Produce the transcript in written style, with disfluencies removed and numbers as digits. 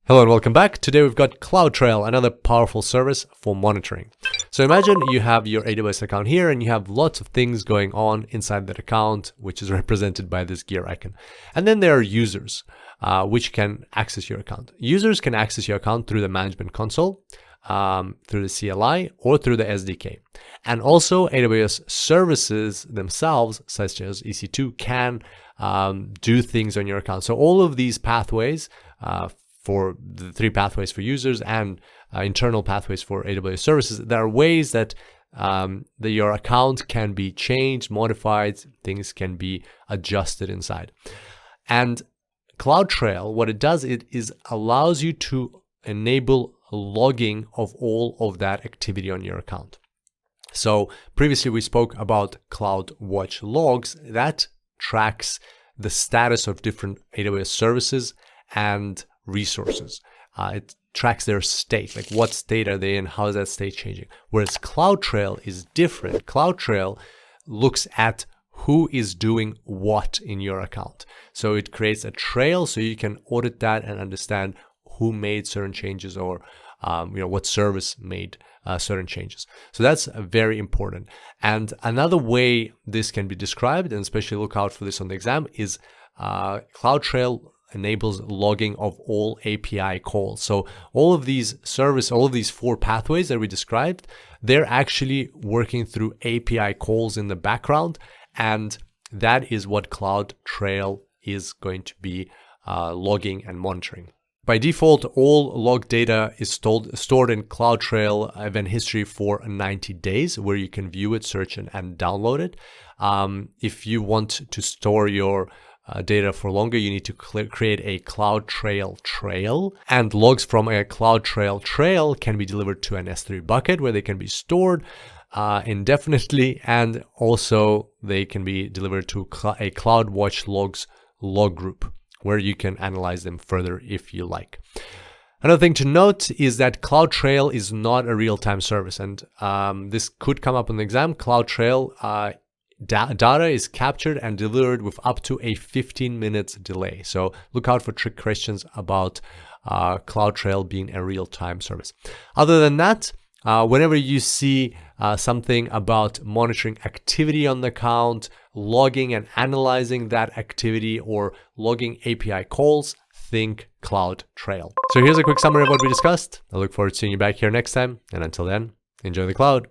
Hello and welcome back. Today we've got CloudTrail, another powerful service for monitoring. So imagine you have your AWS account here and you have lots of things going on inside that account, which is represented by this gear icon. And then there are users, which can access your account. Users can access your account through the management console, through the CLI, or through the SDK. And also AWS services themselves, such as EC2, can do things on your account. So all of these pathways, for the three pathways for users and internal pathways for AWS services, there are ways that your account can be changed, modified, things can be adjusted inside. And CloudTrail, what it does, it is allows you to enable logging of all of that activity on your account. So previously we spoke about CloudWatch logs that tracks the status of different AWS services and resources. It tracks their state, like what state are they in, how is that state changing. Whereas CloudTrail is different. CloudTrail looks at who is doing what in your account. So it creates a trail so you can audit that and understand who made certain changes or what service made certain changes. So that's very important. And another way this can be described, and especially look out for this on the exam, is CloudTrail enables logging of all API calls. So all of these four pathways that we described, they're actually working through API calls in the background, and that is what CloudTrail is going to be logging and monitoring. By default, all log data is stored in CloudTrail event history for 90 days, where you can view it, search it, and download it. If you want to store your data for longer, you need to create a CloudTrail trail, and logs from a CloudTrail trail can be delivered to an S3 bucket where they can be stored indefinitely, and also they can be delivered to a CloudWatch logs log group where you can analyze them further if you like. Another thing to note is that CloudTrail is not a real-time service, and this could come up in the exam. CloudTrail data is captured and delivered with up to a 15-minute delay. So look out for trick questions about CloudTrail being a real-time service. Other than that, whenever you see something about monitoring activity on the account, logging and analyzing that activity, or logging API calls, think CloudTrail. So here's a quick summary of what we discussed. I look forward to seeing you back here next time. And until then, enjoy the cloud.